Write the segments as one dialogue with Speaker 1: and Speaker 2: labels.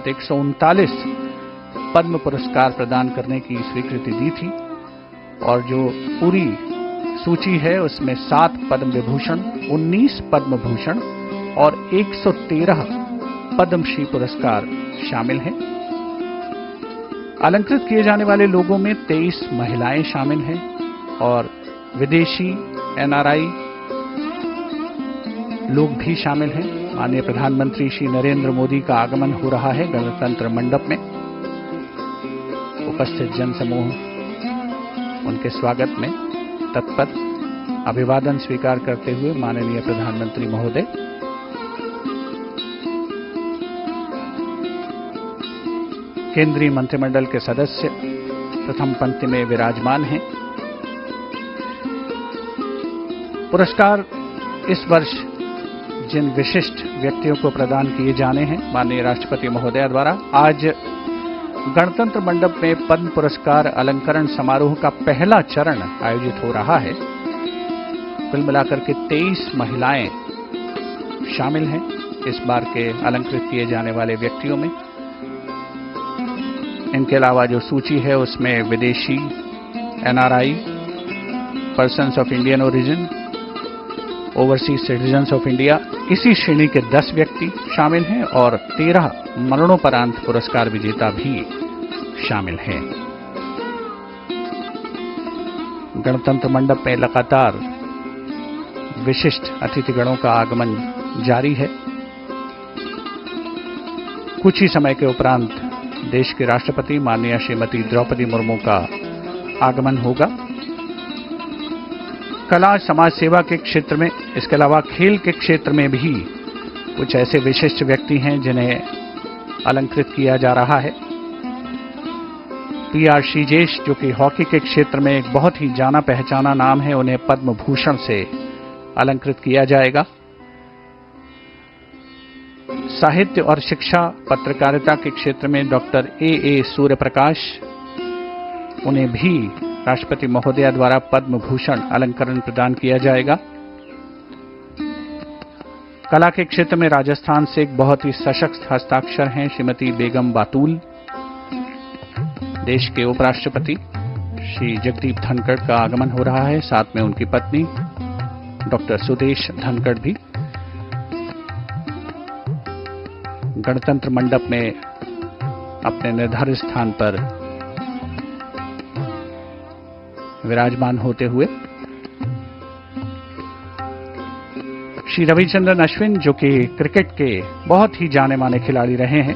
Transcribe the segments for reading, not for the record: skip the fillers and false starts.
Speaker 1: साथ 139 पद्म पुरस्कार प्रदान करने की स्वीकृति दी थी और जो पूरी सूची है उसमें 7 पद्म विभूषण, 19 पद्म भूषण और 113 पद्मश्री पुरस्कार शामिल हैं। अलंकृत किए जाने वाले लोगों में 23 महिलाएं शामिल हैं और विदेशी एनआरआई लोग भी शामिल हैं। माननीय प्रधानमंत्री श्री नरेंद्र मोदी का आगमन हो रहा है गणतंत्र मंडप में। उपस्थित जनसमूह उनके स्वागत में तत्पर, अभिवादन स्वीकार करते हुए माननीय प्रधानमंत्री महोदय केंद्रीय मंत्रिमंडल के सदस्य प्रथम पंक्ति में विराजमान हैं। पुरस्कार इस वर्ष जिन विशिष्ट व्यक्तियों को प्रदान किए जाने हैं माननीय राष्ट्रपति महोदय द्वारा, आज गणतंत्र मंडप में पद्म पुरस्कार अलंकरण समारोह का पहला चरण आयोजित हो रहा है। कुल मिलाकर के 23 महिलाएं शामिल हैं इस बार के अलंकृत किए जाने वाले व्यक्तियों में। इनके अलावा जो सूची है उसमें विदेशी NRI, persons of Indian origin, overseas citizens of India, इसी श्रेणी के 10 व्यक्ति शामिल हैं और 13 मरणोपरांत पुरस्कार विजेता भी शामिल हैं। गणतंत्र मंडप में लगातार विशिष्ट अतिथिगणों का आगमन जारी है। कुछ ही समय के उपरांत देश के राष्ट्रपति माननीय श्रीमती द्रौपदी मुर्मू का आगमन होगा। कला समाज सेवा के क्षेत्र में, इसके अलावा खेल के क्षेत्र में भी कुछ ऐसे विशिष्ट व्यक्ति हैं जिन्हें अलंकृत किया जा रहा है। पीआर श्रीजेश जो कि हॉकी के क्षेत्र में एक बहुत ही जाना पहचाना नाम है, उन्हें पद्म भूषण से अलंकृत किया जाएगा। साहित्य और शिक्षा पत्रकारिता के क्षेत्र में डॉक्टर ए सूर्यप्रकाश, उन्हें भी राष्ट्रपति महोदया द्वारा पद्म भूषण अलंकरण प्रदान किया जाएगा। कला के क्षेत्र में राजस्थान से एक बहुत ही सशक्त हस्ताक्षर हैं श्रीमती बेगम बातूल। देश के उपराष्ट्रपति श्री जगदीप धनखड़ का आगमन हो रहा है, साथ में उनकी पत्नी डॉक्टर सुदेश धनखड़ भी गणतंत्र मंडप में अपने निर्धारित स्थान पर विराजमान होते हुए। श्री रविचंद्रन अश्विन जो कि क्रिकेट के बहुत ही जाने माने खिलाड़ी रहे हैं,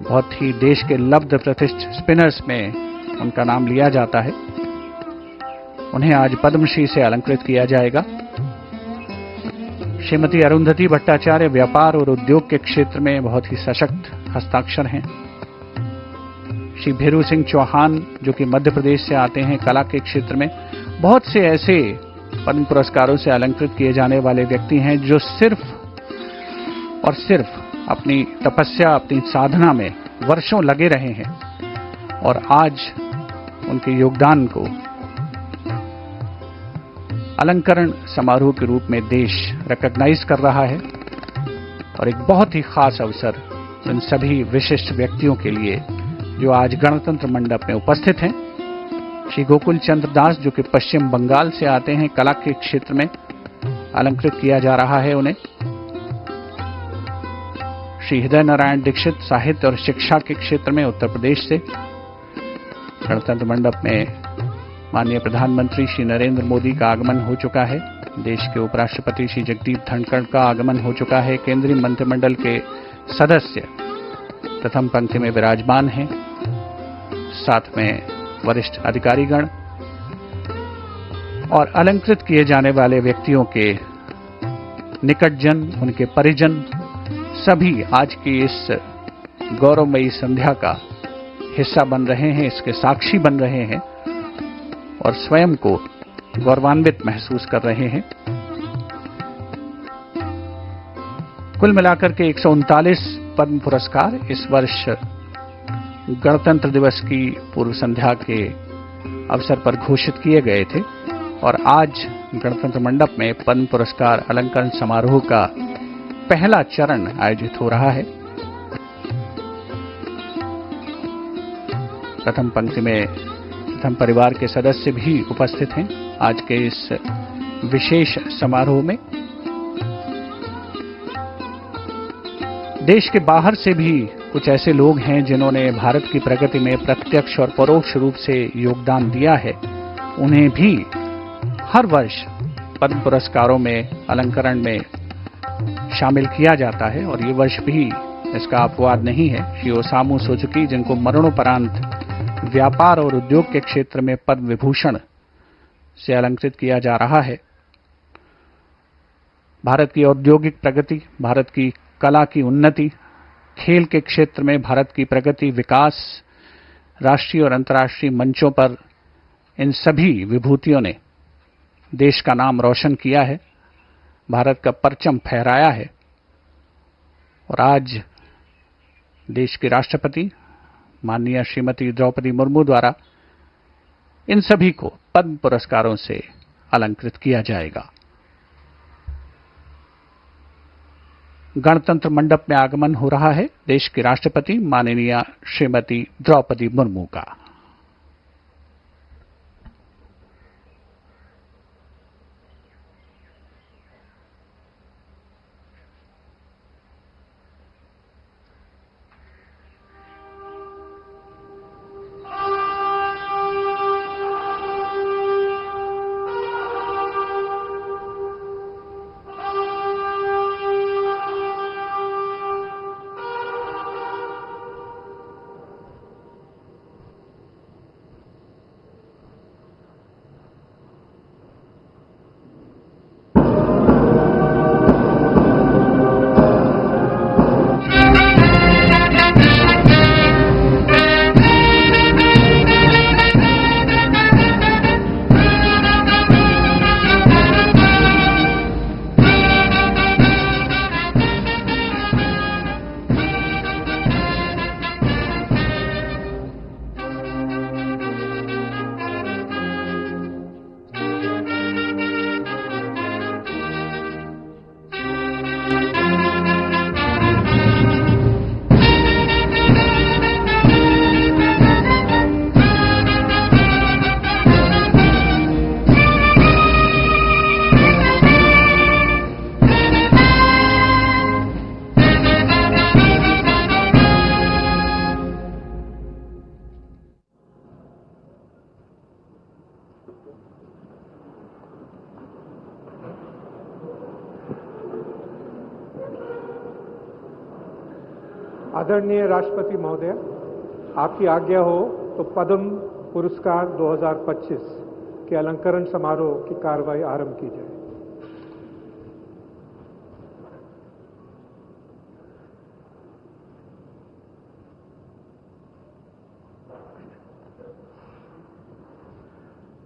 Speaker 1: बहुत ही देश के लब्ध प्रतिष्ठित स्पिनर्स में उनका नाम लिया जाता है, उन्हें आज पद्मश्री से अलंकृत किया जाएगा। श्रीमती अरुंधति भट्टाचार्य व्यापार और उद्योग के क्षेत्र में बहुत ही सशक्त हस्ताक्षर हैं। श्री भीरू सिंह चौहान जो कि मध्य प्रदेश से आते हैं, कला के क्षेत्र में बहुत से ऐसे पद्म पुरस्कारों से अलंकृत किए जाने वाले व्यक्ति हैं जो सिर्फ और सिर्फ अपनी तपस्या, अपनी साधना में वर्षों लगे रहे हैं और आज उनके योगदान को अलंकरण समारोह के रूप में देश रिकॉग्नाइज कर रहा है। और एक बहुत ही खास अवसर इन सभी विशिष्ट व्यक्तियों के लिए जो आज गणतंत्र मंडप में उपस्थित हैं। श्री गोकुल चंद्र दास जो कि पश्चिम बंगाल से आते हैं, कला के क्षेत्र में अलंकृत किया जा रहा है उन्हें। श्री हृदय नारायण दीक्षित साहित्य और शिक्षा के क्षेत्र में उत्तर प्रदेश से। गणतंत्र मंडप में माननीय प्रधानमंत्री श्री नरेंद्र मोदी का आगमन हो चुका है। देश के उपराष्ट्रपति श्री जगदीप धनखड़ का आगमन हो चुका है। केंद्रीय मंत्रिमंडल के सदस्य प्रथम पंक्ति में विराजमान हैं, साथ में वरिष्ठ अधिकारीगण और अलंकृत किए जाने वाले व्यक्तियों के निकटजन, उनके परिजन सभी आज की इस गौरवमयी संध्या का हिस्सा बन रहे हैं, इसके साक्षी बन रहे हैं और स्वयं को गौरवान्वित महसूस कर रहे हैं। कुल मिलाकर के 139 पद्म पुरस्कार इस वर्ष गणतंत्र दिवस की पूर्व संध्या के अवसर पर घोषित किए गए थे और आज गणतंत्र मंडप में पद्म पुरस्कार अलंकरण समारोह का पहला चरण आयोजित हो रहा है। प्रथम पंक्ति में प्रथम परिवार के सदस्य भी उपस्थित हैं आज के इस विशेष समारोह में। देश के बाहर से भी कुछ ऐसे लोग हैं जिन्होंने भारत की प्रगति में प्रत्यक्ष और परोक्ष रूप से योगदान दिया है। उन्हें भी हर वर्ष पद्म पुरस्कारों में अलंकरण में शामिल किया जाता है और ये वर्ष भी इसका अपवाद नहीं है। श्री ओसामू सुजुकी, जिनको मरणोपरांत व्यापार और उद्योग के क्षेत्र में पद्म विभूषण से अलंकृत किया जा रहा है, भारत की औद्योगिक प्रगति, भारत की कला की उन्नति, खेल के क्षेत्र में भारत की प्रगति, विकास, राष्ट्रीय और अंतर्राष्ट्रीय मंचों पर इन सभी विभूतियों ने देश का नाम रोशन किया है, भारत का परचम फहराया है। और आज देश के राष्ट्रपति माननीय श्रीमती द्रौपदी मुर्मू द्वारा इन सभी को पद्म पुरस्कारों से अलंकृत किया जाएगा। गणतंत्र मंडप में आगमन हो रहा है देश के राष्ट्रपति माननीय श्रीमती द्रौपदी मुर्मू का।
Speaker 2: आदरणीय राष्ट्रपति महोदय, आपकी आज्ञा हो तो पद्म पुरस्कार 2025 के अलंकरण समारोह की कार्रवाई आरंभ की जाए।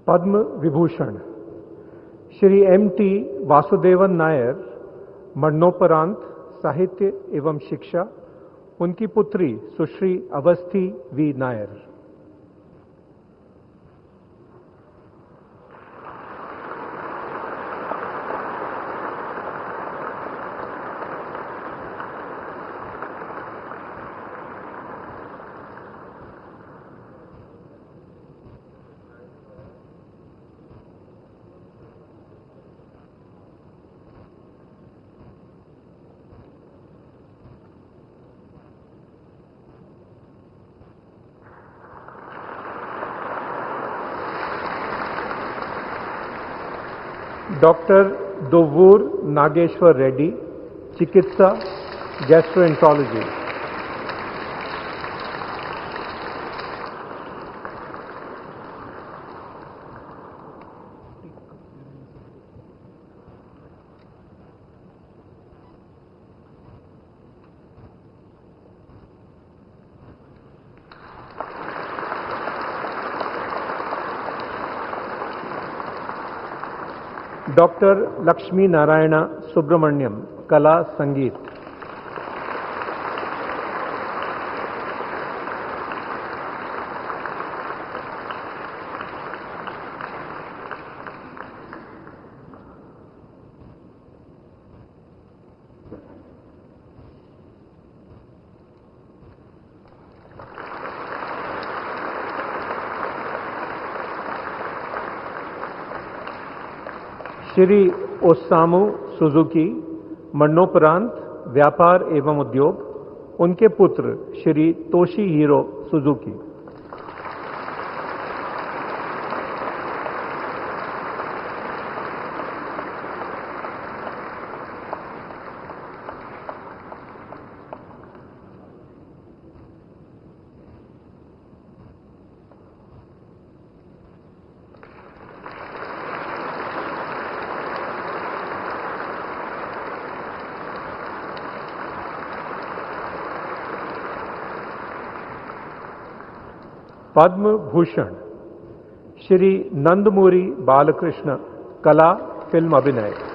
Speaker 2: पद्म विभूषण श्री M.T. वासुदेवन नायर, मरणोपरांत साहित्य एवं शिक्षा, उनकी पुत्री सुश्री अवस्थी वी नायर। डॉक्टर दोवूर नागेश्वर रेड्डी, चिकित्सा, गैस्ट्रोएंटरोलॉजी। डॉक्टर लक्ष्मी नारायण सुब्रमण्यम, कला संगीत। श्री ओसामू सुजुकी, मरणोपरांत व्यापार एवं उद्योग, उनके पुत्र श्री तोशीहिरो सुजुकी। पद्म भूषण श्री नंदमुरी बालकृष्ण, कला फिल्म अभिनय।